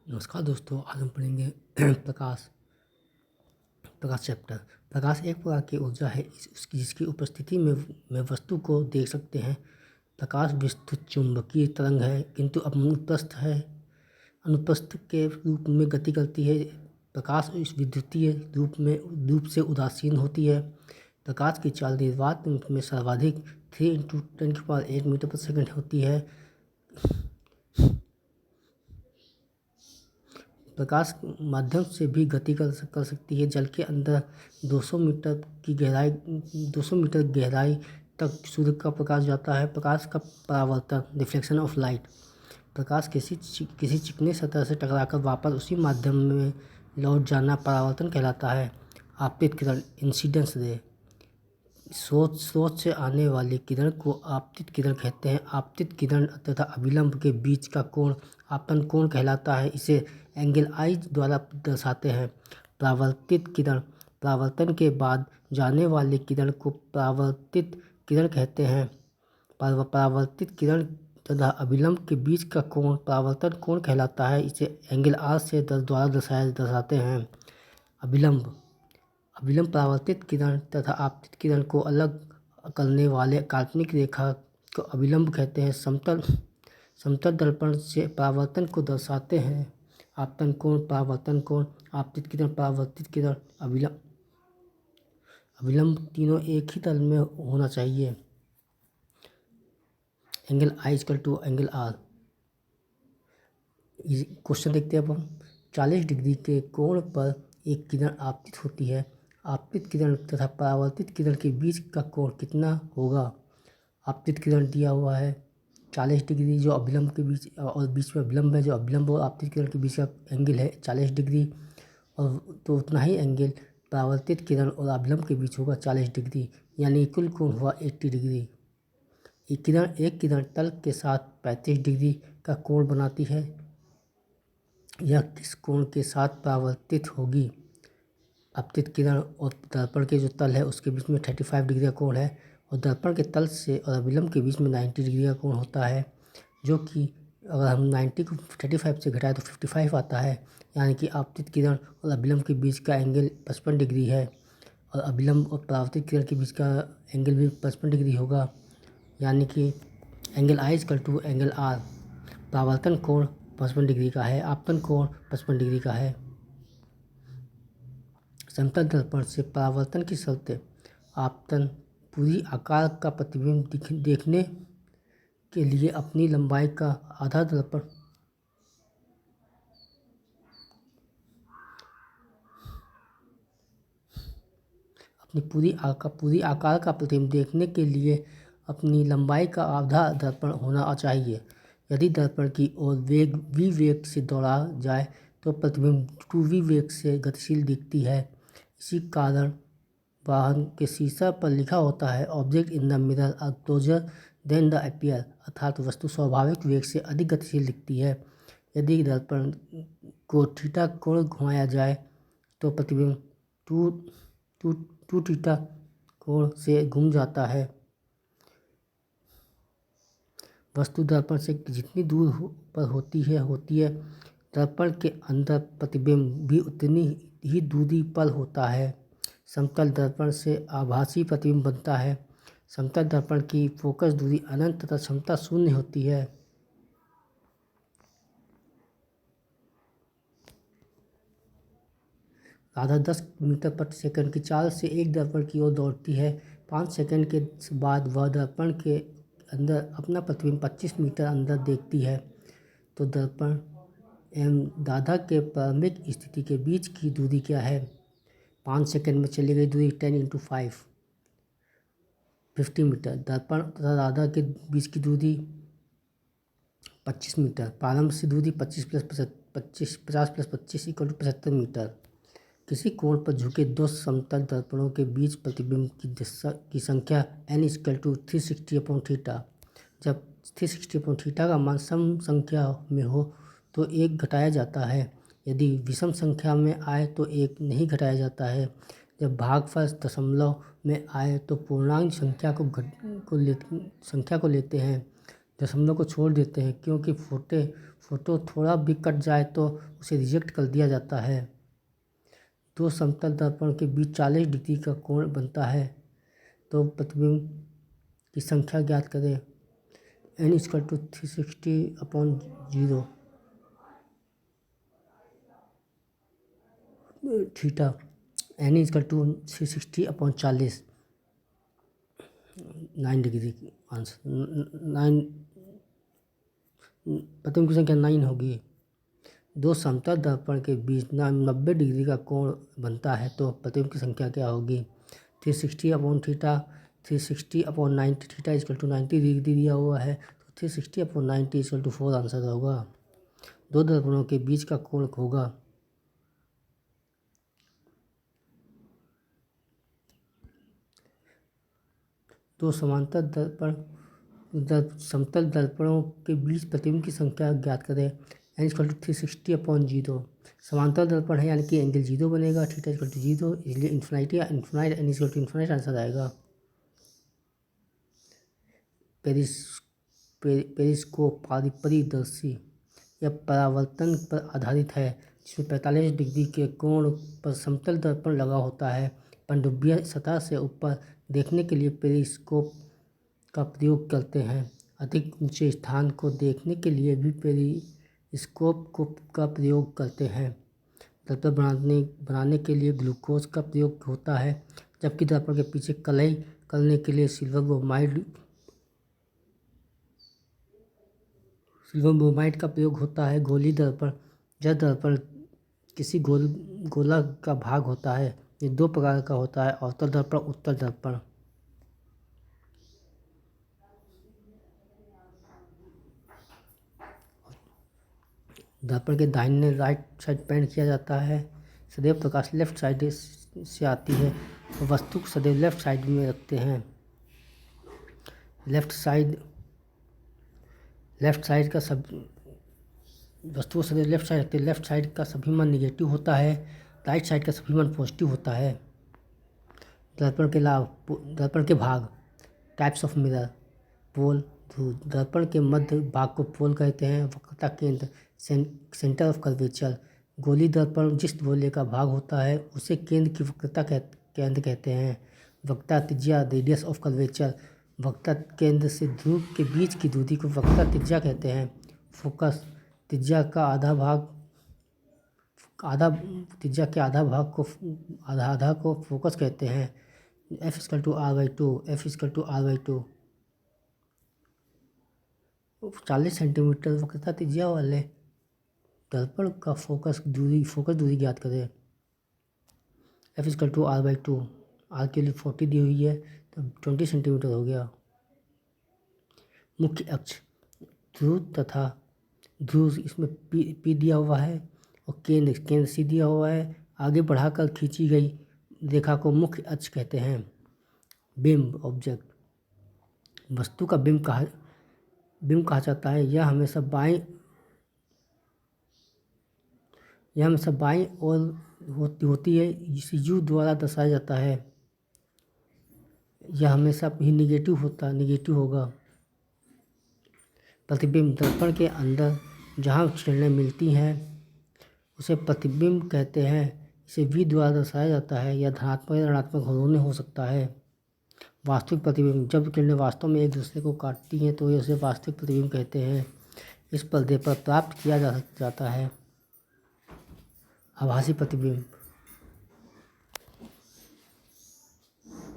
नमस्कार दोस्तों, आज हम पढ़ेंगे प्रकाश। प्रकाश चैप्टर। प्रकाश एक प्रकार की ऊर्जा है उसकी जिसकी उपस्थिति में वस्तु को देख सकते हैं। प्रकाश विद्युत चुंबकीय तरंग है किंतु अनुप्रस्थ के रूप में गति करती है। प्रकाश इस विद्युतीय रूप से उदासीन होती है। प्रकाश की चाल निर्वात में सर्वाधिक 3 × 10⁸ मीटर प्रति सेकंड होती है। प्रकाश माध्यम से भी गति कर सकती है। जल के अंदर 200 मीटर गहराई तक सूर्य का प्रकाश जाता है। प्रकाश का परावर्तन, रिफ्लेक्शन ऑफ लाइट। प्रकाश किसी चिकनी सतह से टकराकर वापस उसी माध्यम में लौट जाना परावर्तन कहलाता है। आपतित किरण, इंसिडेंस रे। स्रोत से आने वाली किरण को आपतित किरण कहते हैं। आपतित किरण तथा अभिलंब के बीच का कोण आपतन कोण कहलाता है। इसे एंगल आई द्वारा दर्शाते हैं। परावर्तित किरण, परावर्तन के बाद जाने वाली किरण को परावर्तित किरण कहते हैं। परावर्तित किरण तथा अभिलंब के बीच का कोण परावर्तन कोण कहलाता है। इसे एंगल आर से द्वारा दर्शाते हैं। अभिलंब परावर्तित किरण तथा आपतित किरण को अलग करने वाले काल्पनिक रेखा को अभिलंब कहते हैं। समतल दर्पण से परावर्तन को दर्शाते हैं। आपतन कोण, परावर्तन कोण, आपतित किरण, परावर्तित किरण, अभिलंब तीनों एक ही तल में होना चाहिए। Angle i equal to angle r. Question देखते हैं अब हम। 40 डिग्री के कोण पर एक किरण आपतित होती है। आपतित किरण तथा परावर्तित किरण के बीच का कोण कितना होगा? आपतित किरण दिया हुआ है 40 डिग्री, जो अभिलंब के बीच और बीच में अभिलंब है, जो अभिलंब और आपतित किरण के बीच का एंगल है 40 डिग्री, और तो उतना ही एंगल परावर्तित किरण और अभिलंब के बीच होगा 40 डिग्री, यानी कुल कोण हुआ 80 डिग्री। एक किरण तल के साथ 35 डिग्री का कोण बनाती है। यह किस कोण के साथ परावर्तित होगी? आपतित किरण और दर्पण के जो तल है उसके बीच में 35 डिग्री का कोण है, और दर्पण के तल से और अभिलंब के बीच में 90 डिग्री का कोण होता है, जो कि अगर हम 90 को 35 से घटाएं तो 55 आता है। यानी कि आपतित किरण और अभिलंब के बीच का एंगल 55 डिग्री है, और अभिलंब और परावर्तित किरण के बीच का एंगल भी 55 डिग्री होगा। यानी कि angle i equal to angle r. परावर्तन कोण 55 डिग्री का है, आपतन कोण 55 डिग्री का है। समतल दर्पण से परावर्तन की शर्तें। आपतन पूरी आकार का प्रतिबिंब देखने के लिए अपनी लंबाई का आधा दर्पण पूरी आकार का प्रतिबिंब देखने के लिए अपनी लंबाई का आधा दर्पण होना चाहिए। यदि दर्पण की ओर v वेग से दौड़ा जाए तो प्रतिबिंब 2v वेग से गतिशील दिखती है। इसी कारण वाहन के शीशा पर लिखा होता है, object in the mirror are closer than the appear, अर्थात वस्तु स्वाभाविक वेग से अधिक गतिशील दिखती है। यदि दर्पण को थीटा कोण घुमाया जाए तो प्रतिबिंब टू थीटा कोण से घूम जाता है। वस्तु दर्पण से जितनी दूर पर होती है दर्पण के अंदर प्रतिबिंब भी उतनी ही दूरी पर होता है। समतल दर्पण से आभासी प्रतिबिंब बनता है। समतल दर्पण की फोकस दूरी अनंत तथा क्षमता 0 होती है। राधा 10 मीटर प्रति सेकंड की चाल से एक दर्पण की ओर दौड़ती है। 5 सेकंड के बाद वह दर्पण के अंदर अपना प्रतिबिंब 25 मीटर अंदर देखती है। तो दर्पण एवं राधा के प्रारंभिक स्थिति के बीच की दूरी क्या है? 5 सेकंड में चली गई दूरी 10 × 5 50 मीटर। दर्पण तथा राधा के बीच की दूरी 25 मीटर। प्रारंभ से दूरी 50 + 25 = 75 मीटर। किसी कोण पर झुके दो समतल दर्पणों के बीच प्रतिबिंब की संख्या n = 360/θ। जब 360/θ का मान सम संख्या में हो तो 1 घटाया जाता है। यदि विषम संख्या में आए तो 1 नहीं घटाया जाता है। जब भागफल दशमलव में आए तो पूर्णांक संख्या को लेते हैं। दशमलव को छोड़ देते हैं, क्योंकि फोटो थोड़ा भी कट जाए तो उसे रिजेक्ट कर दिया जाता है। दो समतल दर्पण के बीच 40 डिग्री का कोण बनता है, तो प्रतिबिंब की संख्या ज्ञात करें। n = 360/0 theta. n = 360/40 9 degree answer 9, प्रतिबिंब की संख्या 9 होगी। दो समतल दर्पण के बीच 90 डिग्री का कोण बनता है, तो प्रतिबिंब की संख्या क्या होगी। 360/थीटा 360/90 थीटा = 90 डिग्री दिया हुआ है, तो 360/90 = 4 आंसर होगा। दो दर्पणों के बीच का कोण होगा। दो समतल दर्पणों के बीच प्रतिबिंब की संख्या ज्ञात करें। n = 360/0 समांतर दर्पण है, यानी कि एंगल 0 बनेगा। थीटा = 0, इसलिए इन्फिनाइट या इन्फिनाइट n = इन्फिनाइट आंसर आएगा। पेरिस्कोप परिदर्शी या परावर्तन पर आधारित है, जिसमें 45 डिग्री के कोण पर समतल दर्पण लगा होता है। पनडुब्बियां सतह से ऊपर देखने के लिए पेरिस्कोप का प्रयोग करते हैं। अधिक ऊंचे स्थान को देखने के लिए भी पेरिस्कोप का प्रयोग करते हैं। दर्पण बनाने के लिए ग्लूकोज का प्रयोग होता है, जबकि दर्पण के पीछे कलई करने के लिए सिल्वर ब्रोमाइड का प्रयोग होता है। गोली दर्पण जब दर्पण किसी गोला का भाग होता है। ये दो प्रकार का होता है, अवतल दर्पण, उत्तल दर्पण। दर्पण के दाहिने राइट साइड पेंट किया जाता है। सदैव प्रकाश लेफ्ट साइड से आती है, और वस्तु को सदैव लेफ्ट साइड में रखते हैं। वस्तु को सदैव लेफ्ट साइड रखते हैं। लेफ्ट साइड का सभी मान निगेटिव होता है, राइट साइड का सभी मान पॉजिटिव होता है। दर्पण के भाग टाइप्स ऑफ मिरर। पोल, ध्रुव। दर्पण के मध्य भाग को पोल कहते हैं। वक्रता केंद्र सेंटर ऑफ कर्वेचर। गोली दर्पण जिस गोले का भाग होता है उसे केंद्र की वक्रता केंद्र कहते हैं। वक्रता त्रिज्या रेडियस ऑफ कर्वेचर। वक्रता केंद्र से ध्रुव के बीच की दूरी को वक्रता त्रिज्या कहते हैं। फोकस, त्रिज्या के आधा भाग को फोकस कहते हैं। F = R/2 40 सेंटीमीटर वक्रता त्रिज्या वाले दर्पण का फोकस दूरी ज्ञात करें। F = R/2, R के लिए 40 दी हुई है, तो 20 सेंटीमीटर हो गया। मुख्य अक्ष ध्रुव इसमें P दिया हुआ है, और केंद्र C दिया हुआ है। आगे बढ़ाकर खींची गई रेखा को मुख्य अक्ष कहते हैं। बिंब, ऑब्जेक्ट। वस्तु का बिंब कहा जाता है। यह हमेशा बाईं ओर होती है, जिसे U द्वारा दर्शाया जाता है। यह हमेशा ही निगेटिव होगा। प्रतिबिंब, दर्पण के अंदर जहाँ किरणें मिलती हैं उसे प्रतिबिंब कहते हैं। इसे V द्वारा दर्शाया जाता है। यह धनात्मक या ऋणात्मक दोनों हो सकता है। वास्तविक प्रतिबिंब, जब किरणें वास्तव में एक दूसरे को काटती हैं तो उसे वास्तविक प्रतिबिंब कहते हैं। इस पर्दे पर प्राप्त किया जाता है। आभासी प्रतिबिंब,